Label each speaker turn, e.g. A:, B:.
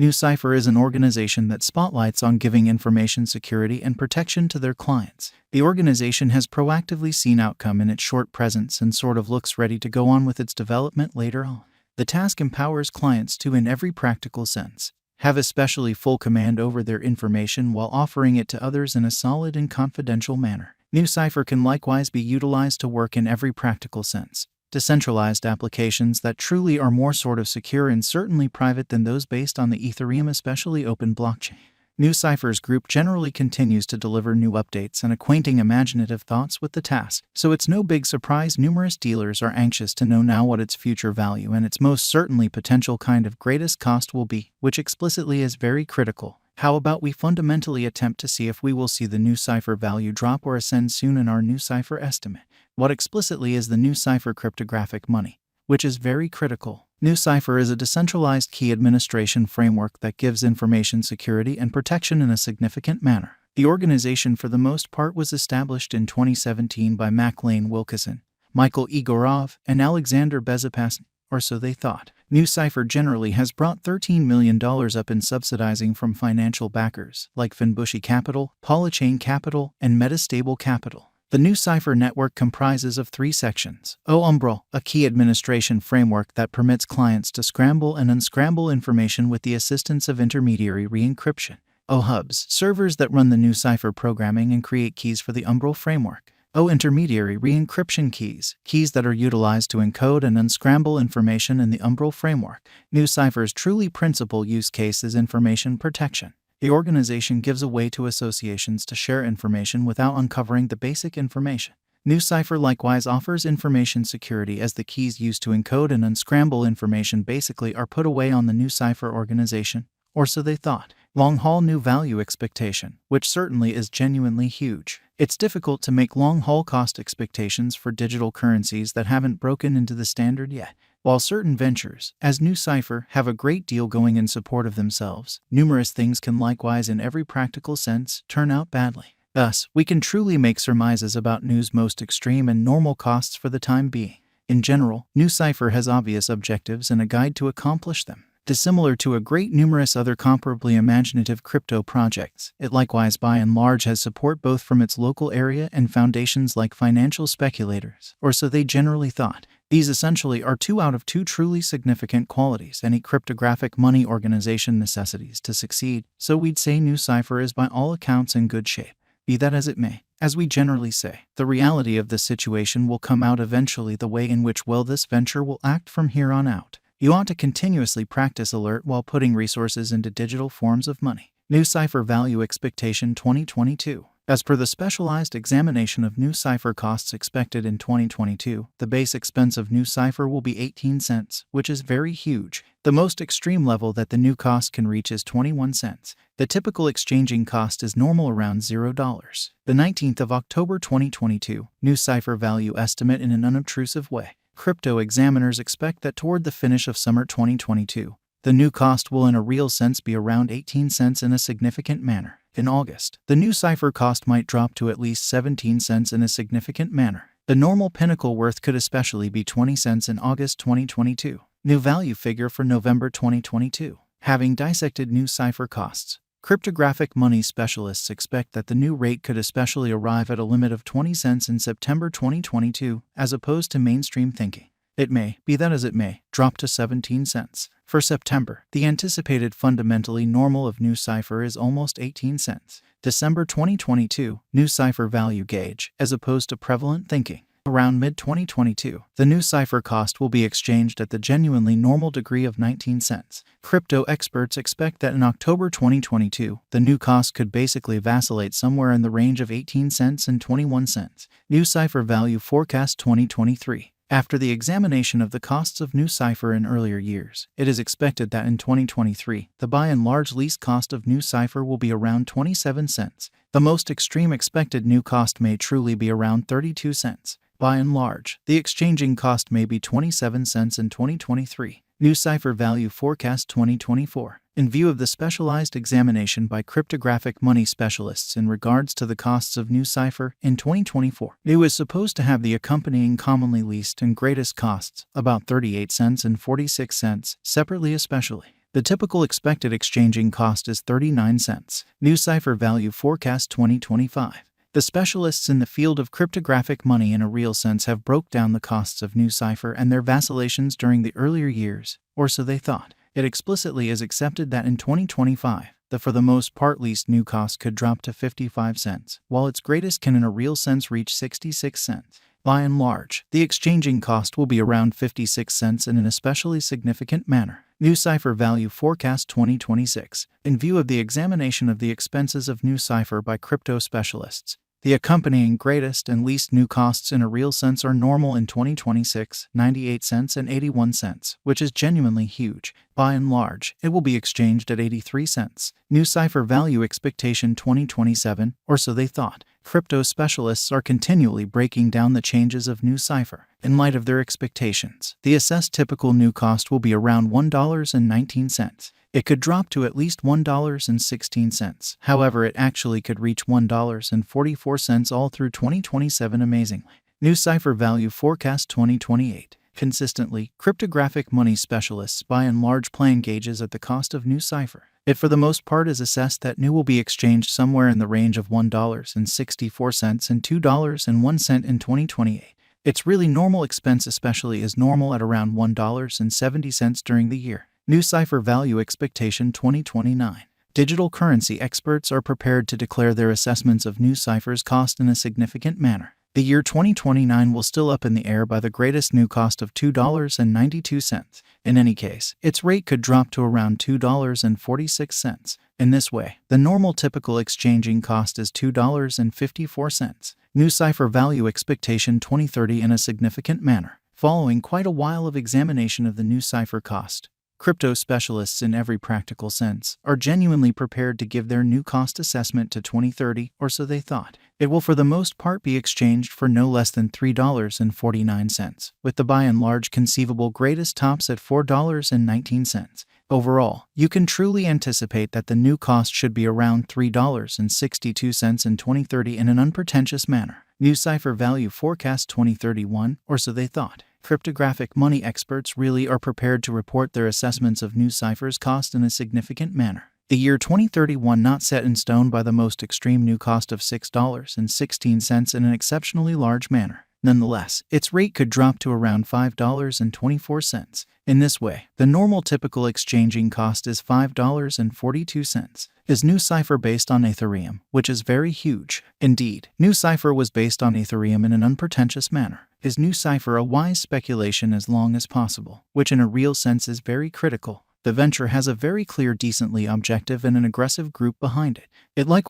A: Nucypher is an organization that spotlights on giving information security and protection to their clients. The organization has proactively seen outcome in its short presence and sort of looks ready to go on with its development later on. The task empowers clients to, in every practical sense, have especially full command over their information while offering it to others in a solid and confidential manner. Nucypher can likewise be utilized to work in every practical sense. Decentralized applications that truly are more sort of secure and certainly private than those based on the Ethereum, especially open blockchain. Nucypher's group generally continues to deliver new updates and acquainting imaginative thoughts with the task, so it's no big surprise numerous dealers are anxious to know now what its future value and its most certainly potential kind of greatest cost will be, which explicitly is very critical. How about we fundamentally attempt to see if we will see the Nucypher value drop or ascend soon in our Nucypher estimate? What explicitly is the Nucypher cryptographic money, which is very critical. Nucypher is a decentralized key administration framework that gives information security and protection in a significant manner. The organization for the most part was established in 2017 by Lane Wilkeson, Michael Egorov, and Alexander Bezopasny, or so they thought. Nucypher generally has brought $13 million up in subsidizing from financial backers like Finbushi Capital, Polychain Capital, and Metastable Capital. The Nucypher network comprises of 3 sections. Umbrel, a key administration framework that permits clients to scramble and unscramble information with the assistance of intermediary re-encryption. Hubs, servers that run the Nucypher programming and create keys for the Umbrel framework. Intermediary re-encryption keys, keys that are utilized to encode and unscramble information in the Umbrel framework. Nucypher's truly principal use case is information protection. The organization gives a way to associations to share information without uncovering the basic information. Nucypher likewise offers information security as the keys used to encode and unscramble information basically are put away on the Nucypher organization, or so they thought. Long-haul new value expectation, which certainly is genuinely huge. It's difficult to make long-haul cost expectations for digital currencies that haven't broken into the standard yet. While certain ventures, as Nucypher, have a great deal going in support of themselves, numerous things can likewise in every practical sense turn out badly. Thus, we can truly make surmises about Nu's most extreme and normal costs for the time being. In general, Nucypher has obvious objectives and a guide to accomplish them. Dissimilar to a great numerous other comparably imaginative crypto projects, it likewise by and large has support both from its local area and foundations like financial speculators, or so they generally thought. These essentially are 2 out of 2 truly significant qualities any cryptographic money organization necessities to succeed, so we'd say Nucypher is by all accounts in good shape. Be that as it may, as we generally say, the reality of this situation will come out eventually the way in which this venture will act from here on out. You ought to continuously practice alert while putting resources into digital forms of money. Nucypher Value Expectation 2022. As per the specialized examination of Nucypher costs expected in 2022, the base expense of Nucypher will be 18 cents, which is very huge. The most extreme level that the new cost can reach is 21 cents. The typical exchanging cost is normal around $0. The 19th of October 2022, Nucypher value estimate in an unobtrusive way. Crypto examiners expect that toward the finish of summer 2022, the new cost will in a real sense be around 18 cents in a significant manner. In August, the Nucypher cost might drop to at least 17 cents in a significant manner. The normal pinnacle worth could especially be 20 cents in August 2022. New value figure for November 2022. Having dissected Nucypher costs, cryptographic money specialists expect that the new rate could especially arrive at a limit of 20 cents in September 2022, as opposed to mainstream thinking. It may, be that as it may, drop to 17 cents. For September, the anticipated fundamentally normal of Nucypher is almost 18 cents. December 2022, Nucypher value gauge, as opposed to prevalent thinking. Around mid-2022, the Nucypher cost will be exchanged at the genuinely normal degree of 19 cents. Crypto experts expect that in October 2022, the new cost could basically vacillate somewhere in the range of 18 cents and 21 cents. Nucypher value forecast 2023. After the examination of the costs of Nucypher in earlier years, it is expected that in 2023, the by and large least cost of Nucypher will be around 27 cents. The most extreme expected new cost may truly be around 32 cents. By and large, the exchanging cost may be 27 cents in 2023. Nucypher value forecast 2024. In view of the specialized examination by cryptographic money specialists in regards to the costs of Nucypher in 2024, Nu is supposed to have the accompanying commonly least and greatest costs, about 38 cents and 46 cents, separately especially. The typical expected exchanging cost is 39 cents. Nucypher Value Forecast 2025. The specialists in the field of cryptographic money in a real sense have broke down the costs of Nucypher and their vacillations during the earlier years, or so they thought. It explicitly is accepted that in 2025, the for the most part least new cost could drop to 55 cents, while its greatest can in a real sense reach 66 cents. By and large, the exchanging cost will be around 56 cents in an especially significant manner. Nucypher Value Forecast 2026. In view of the examination of the expenses of Nucypher by crypto specialists, the accompanying greatest and least new costs in a real sense are normal in 2026, 98 cents and 81 cents, which is genuinely huge. By and large, it will be exchanged at 83 cents. Nucypher Value Expectation 2027, or so they thought. Crypto specialists are continually breaking down the changes of Nucypher. In light of their expectations, the assessed typical new cost will be around $1.19. It could drop to at least $1.16. However, it actually could reach $1.44 all through 2027 amazingly. Nucypher Value Forecast 2028. Consistently, cryptographic money specialists by and large plan gauges at the cost of Nucypher. It for the most part is assessed that Nu will be exchanged somewhere in the range of $1.64 and $2.01 in 2028. Its really normal expense especially is normal at around $1.70 during the year. Nucypher Value Expectation 2029. Digital currency experts are prepared to declare their assessments of Nucypher's cost in a significant manner. The year 2029 will still up in the air by the greatest new cost of $2.92. In any case, its rate could drop to around $2.46. In this way, the normal typical exchanging cost is $2.54. Nucypher Value Expectation 2030 in a significant manner. Following quite a while of examination of the Nucypher cost, crypto specialists in every practical sense are genuinely prepared to give their new cost assessment to 2030, or so they thought. It will for the most part be exchanged for no less than $3.49, with the by and large conceivable greatest tops at $4.19. Overall, you can truly anticipate that the new cost should be around $3.62 in 2030 in an unpretentious manner. Nucypher Value Forecast 2031, or so they thought. Cryptographic money experts really are prepared to report their assessments of Nucypher's cost in a significant manner. The year 2031 not set in stone by the most extreme new cost of $6.16 in an exceptionally large manner. Nonetheless, its rate could drop to around $5.24. In this way, the normal typical exchanging cost is $5.42. Is Nucypher based on Ethereum, which is very huge? Indeed, Nucypher was based on Ethereum in an unpretentious manner. Is Nucypher a wise speculation as long as possible, which in a real sense is very critical? The venture has a very clear, decently objective and an aggressive group behind it. It likewise